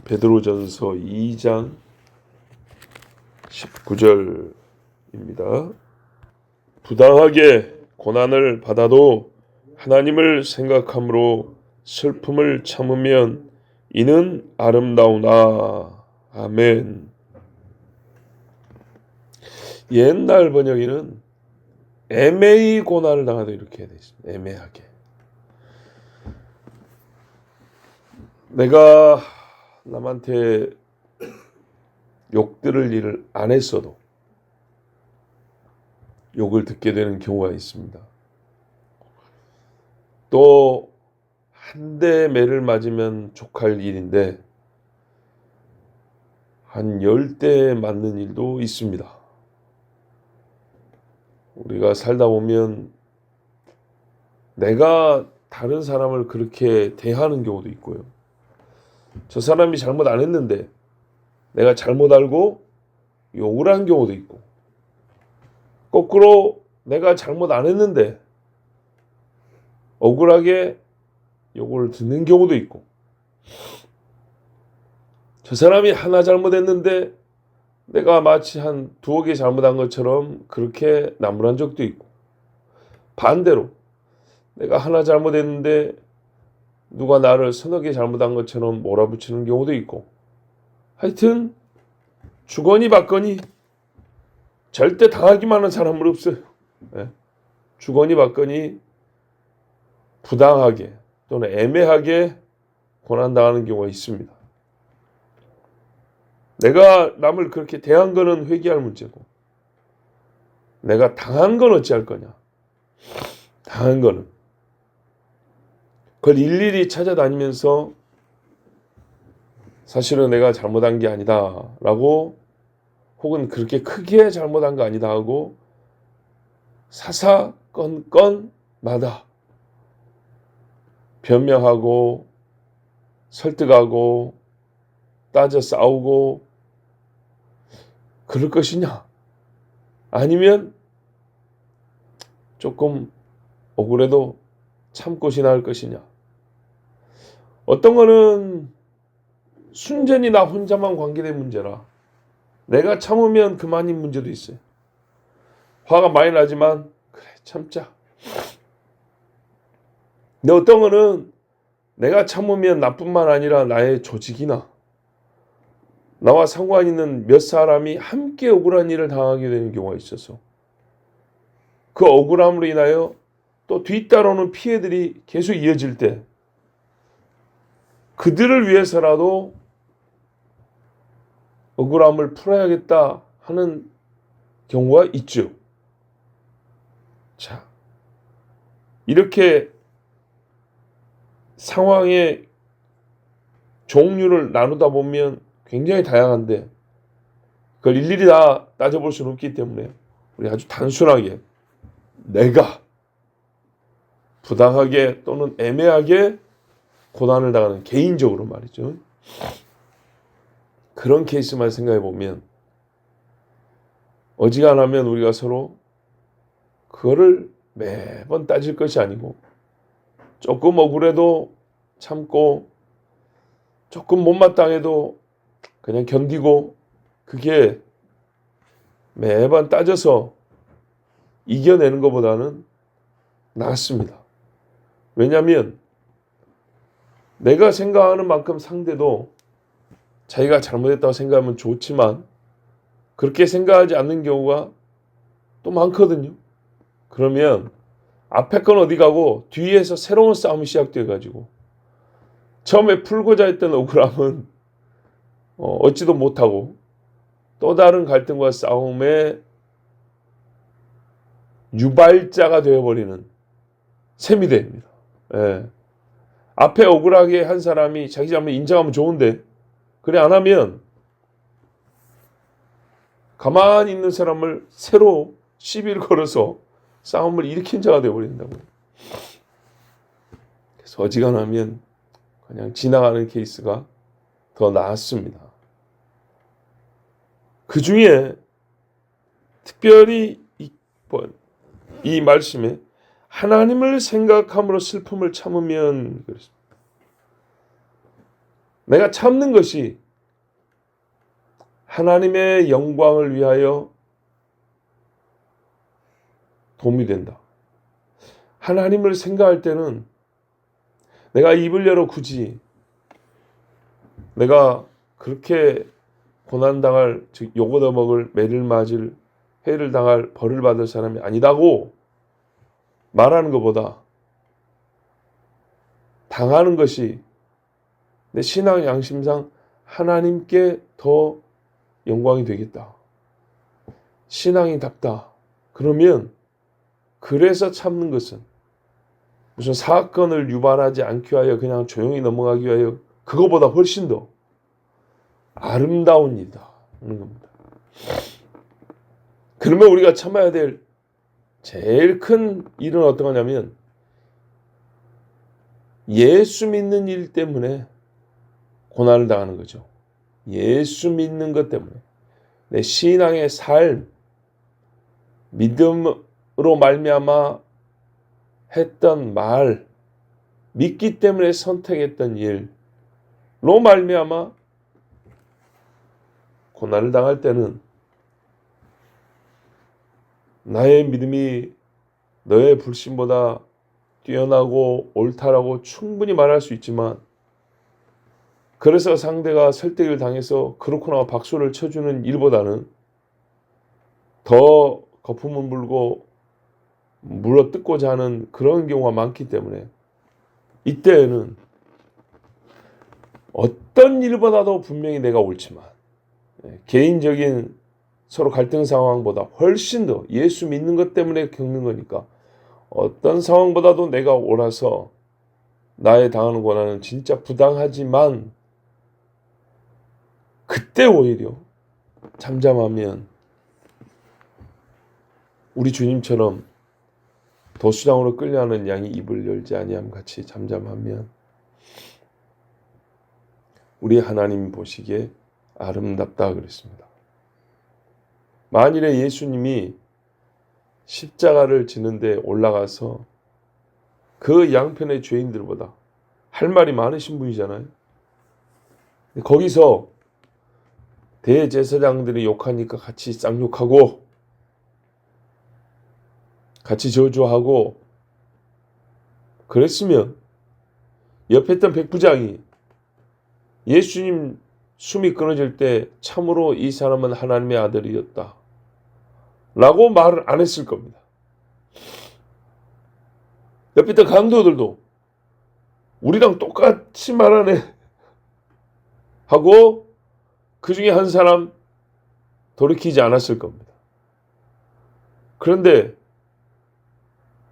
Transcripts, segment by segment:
베드로전서 2장 19절입니다. 부당하게 고난을 받아도 하나님을 생각함으로 슬픔을 참으면 이는 아름다우나. 아멘. 옛날 번역에는 애매히 고난을 당하다 이렇게 해야 되죠. 애매하게. 내가 남한테 욕 들을 일을 안 했어도 욕을 듣게 되는 경우가 있습니다. 또 한 대 매를 맞으면 족할 일인데 한 10대 맞는 일도 있습니다. 우리가 살다 보면 내가 다른 사람을 그렇게 대하는 경우도 있고요. 저 사람이 잘못 안 했는데 내가 잘못 알고 욕을 한 경우도 있고, 거꾸로 내가 잘못 안 했는데 억울하게 욕을 듣는 경우도 있고, 저 사람이 하나 잘못했는데 내가 마치 한 2개 잘못한 것처럼 그렇게 나무란 적도 있고, 반대로 내가 하나 잘못했는데 누가 나를 3개 잘못한 것처럼 몰아붙이는 경우도 있고, 하여튼 주거니 받거니 절대 당하기만 한 사람은 없어요. 주거니 받거니 부당하게 또는 애매하게 고난당하는 경우가 있습니다. 내가 남을 그렇게 대한 거는 회개할 문제고, 내가 당한 건 어찌할 거냐. 당한 거는 그걸 일일이 찾아다니면서 사실은 내가 잘못한 게 아니다 라고, 혹은 그렇게 크게 잘못한 거 아니다 하고 사사건건마다 변명하고 설득하고 따져 싸우고 그럴 것이냐, 아니면 조금 억울해도 참고 지나갈 것이냐. 어떤 거는 순전히 나 혼자만 관계된 문제라 내가 참으면 그만인 문제도 있어요. 화가 많이 나지만 그래 참자. 근데 어떤 거는 내가 참으면 나뿐만 아니라 나의 조직이나 나와 상관 있는 몇 사람이 함께 억울한 일을 당하게 되는 경우가 있어서 그 억울함으로 인하여 또 뒤따라오는 피해들이 계속 이어질 때 그들을 위해서라도 억울함을 풀어야겠다 하는 경우가 있죠. 자, 이렇게 상황의 종류를 나누다 보면 굉장히 다양한데 그걸 일일이 다 따져볼 수는 없기 때문에 우리 아주 단순하게 내가 부당하게 또는 애매하게 고난을 당하는, 개인적으로 말이죠, 그런 케이스만 생각해 보면 어지간하면 우리가 서로 그거를 매번 따질 것이 아니고 조금 억울해도 참고 조금 못마땅해도 그냥 견디고, 그게 매번 따져서 이겨내는 것보다는 낫습니다. 왜냐하면 내가 생각하는 만큼 상대도 자기가 잘못했다고 생각하면 좋지만 그렇게 생각하지 않는 경우가 또 많거든요. 그러면 앞에 건 어디 가고 뒤에서 새로운 싸움이 시작돼가지고 처음에 풀고자 했던 억울함은 얻지도 못하고 또 다른 갈등과 싸움의 유발자가 되어버리는 셈이 됩니다. 앞에 억울하게 한 사람이 자기 잘못 인정하면 좋은데 그래 안 하면 가만히 있는 사람을 새로 시비를 걸어서 싸움을 일으킨 자가 되어버린다고요. 그래서 어지간하면 그냥 지나가는 케이스가 더 나았습니다. 그 중에 특별히 이 말씀에 하나님을 생각함으로 슬픔을 참으면 그렇습니다. 내가 참는 것이 하나님의 영광을 위하여 도움이 된다. 하나님을 생각할 때는 내가 입을 열어 굳이 내가 그렇게 고난당할, 즉 욕 얻어먹을, 매를 맞을, 해를 당할, 벌을 받을 사람이 아니다고 말하는 것보다 당하는 것이 내 신앙 양심상 하나님께 더 영광이 되겠다. 신앙이 답다. 그러면 그래서 참는 것은 무슨 사건을 유발하지 않기 위하여 그냥 조용히 넘어가기 위하여 그거보다 훨씬 더 아름다운 일이다 하는 겁니다. 그러면 우리가 참아야 될 제일 큰 일은 어떤 거냐면 예수 믿는 일 때문에 고난을 당하는 거죠. 예수 믿는 것 때문에 내 신앙의 삶, 믿음으로 말미암아 했던 말, 믿기 때문에 선택했던 일로 말미암아 고난을 당할 때는 나의 믿음이 너의 불신보다 뛰어나고 옳다라고 충분히 말할 수 있지만 그래서 상대가 설득을 당해서 그렇구나 박수를 쳐주는 일보다는 더 거품을 물고 물어뜯고자 하는 그런 경우가 많기 때문에 이때에는 어떤 일보다도 분명히 내가 옳지만 개인적인 서로 갈등 상황보다 훨씬 더 예수 믿는 것 때문에 겪는 거니까 어떤 상황보다도 내가 옳아서 나의 당하는 고난은 진짜 부당하지만 그때 오히려 잠잠하면 우리 주님처럼 도수장으로 끌려가는 양이 입을 열지 아니함 같이 잠잠하면 우리 하나님 보시기에 아름답다 그랬습니다. 만일에 예수님이 십자가를 지는데 올라가서 그 양편의 죄인들보다 할 말이 많으신 분이잖아요. 거기서 대제사장들이 욕하니까 같이 쌍욕하고 같이 저주하고 그랬으면 옆에 있던 백부장이 예수님 숨이 끊어질 때 참으로 이 사람은 하나님의 아들이었다 라고 말을 안 했을 겁니다. 옆에 있던 강도들도 우리랑 똑같이 말하네 하고 그 중에 한 사람 돌이키지 않았을 겁니다. 그런데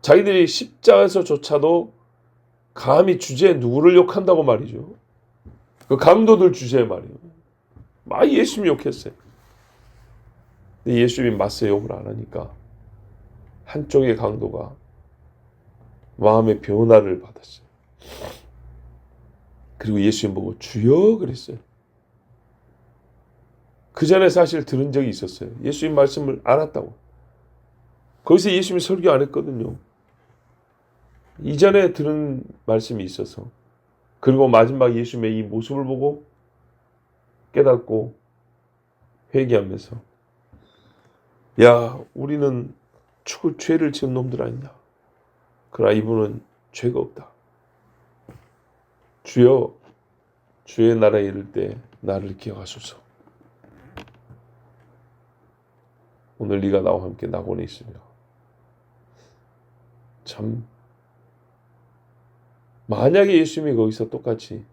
자기들이 십자가에서조차도 감히 주제에 누구를 욕한다고 말이죠. 그 강도들 주제에 말이에요. 막 예수님 욕했어요. 근데 예수님이 맞서 욕을 안 하니까 한쪽의 강도가 마음의 변화를 받았어요. 그리고 예수님 보고 주여 그랬어요. 그 전에 사실 들은 적이 있었어요. 예수님 말씀을 알았다고. 거기서 예수님이 설교 안 했거든요. 이전에 들은 말씀이 있어서 그리고 마지막 예수님의 이 모습을 보고 깨닫고 회개하면서 야 우리는 죽을 죄를 지은 놈들 아니냐. 그러나 이분은 죄가 없다. 주여 주의 나라에 이를 때 나를 기억하소서. 오늘 네가 나와 함께 낙원에 있으며 참 만약에 예수님이 거기서 똑같이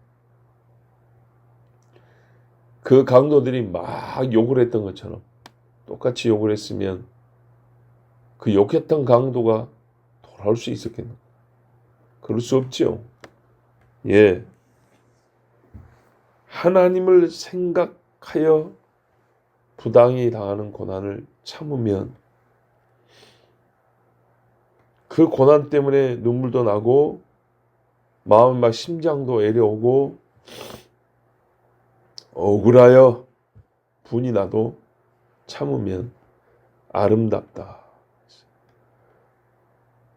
그 강도들이 막 욕을 했던 것처럼 똑같이 욕을 했으면 그 욕했던 강도가 돌아올 수 있었겠나? 그럴 수 없지요. 예. 하나님을 생각하여 부당히 당하는 고난을 참으면 그 고난 때문에 눈물도 나고 마음 막 심장도 애려오고 억울하여 분이 나도 참으면 아름답다.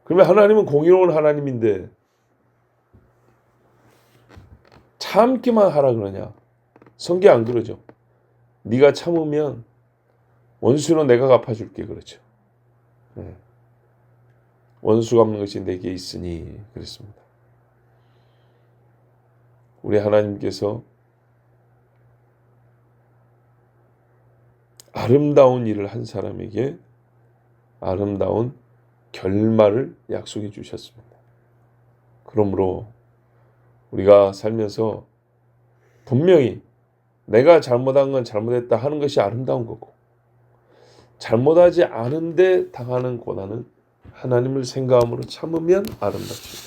그러면 하나님은 공의로운 하나님인데 참기만 하라 그러냐? 성경 안 그러죠. 네가 참으면 원수는 내가 갚아줄게 그렇죠. 네. 원수 갚는 것이 내게 있으니 그랬습니다. 우리 하나님께서 아름다운 일을 한 사람에게 아름다운 결말을 약속해 주셨습니다. 그러므로 우리가 살면서 분명히 내가 잘못한 건 잘못했다 하는 것이 아름다운 거고, 잘못하지 않은데 당하는 고난은 하나님을 생각함으로 참으면 아름답습니다.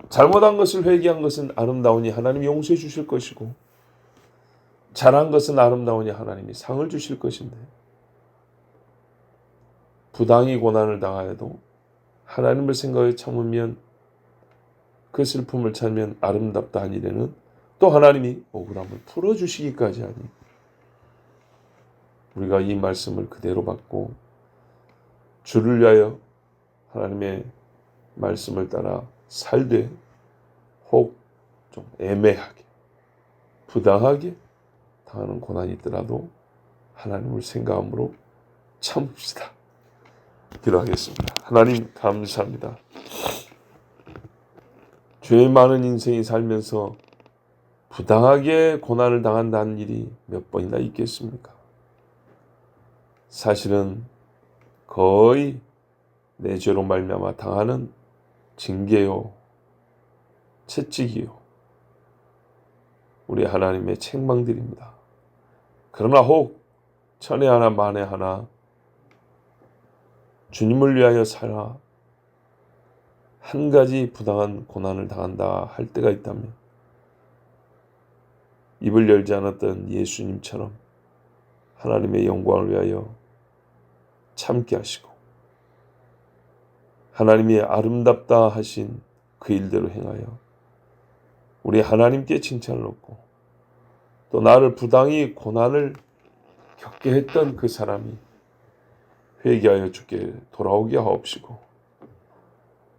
잘못한 것을 회개한 것은 아름다우니 하나님이 용서해 주실 것이고, 잘한 것은 아름다우니 하나님이 상을 주실 것인데, 부당히 고난을 당하여도 하나님을 생각해 참으면, 그 슬픔을 참으면 아름답다 한 일에는 또 하나님이 억울함을 풀어주시기까지 하니, 우리가 이 말씀을 그대로 받고 주를 위하여 하나님의 말씀을 따라 살되 혹 좀 애매하게 부당하게 당하는 고난이 있더라도 하나님을 생각함으로 참읍시다. 기도하겠습니다. 하나님 감사합니다. 죄 많은 인생이 살면서 부당하게 고난을 당한다는 일이 몇 번이나 있겠습니까? 사실은 거의 내 죄로 말미암아 당하는 징계요, 채찍이요, 우리 하나님의 책망들입니다. 그러나 혹 천에 하나 만에 하나 주님을 위하여 살아 한 가지 부당한 고난을 당한다 할 때가 있다면, 입을 열지 않았던 예수님처럼 하나님의 영광을 위하여 참게 하시고 하나님이 아름답다 하신 그 일대로 행하여 우리 하나님께 칭찬을 얻고, 또 나를 부당히 고난을 겪게 했던 그 사람이 회개하여 주께 돌아오게 하옵시고,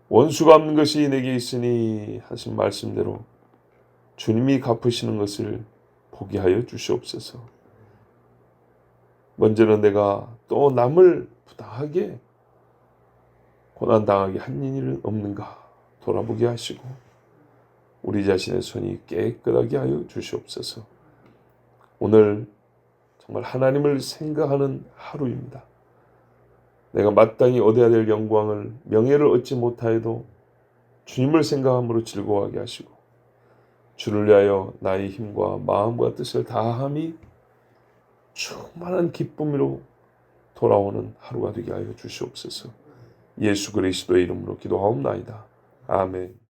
원수 갚는 것이 내게 있으니 하신 말씀대로 주님이 갚으시는 것을 보게 하여 주시옵소서. 먼저는 내가 또 남을 부당하게 고난당하게 한 일은 없는가 돌아보게 하시고, 우리 자신의 손이 깨끗하게 하여 주시옵소서. 오늘 정말 하나님을 생각하는 하루입니다. 내가 마땅히 얻어야 될 영광을, 명예를 얻지 못하여도 주님을 생각함으로 즐거워하게 하시고, 주를 위하여 나의 힘과 마음과 뜻을 다함이 충만한 기쁨으로 돌아오는 하루가 되게 하여 주시옵소서. 예수 그리스도의 이름으로 기도하옵나이다. 아멘.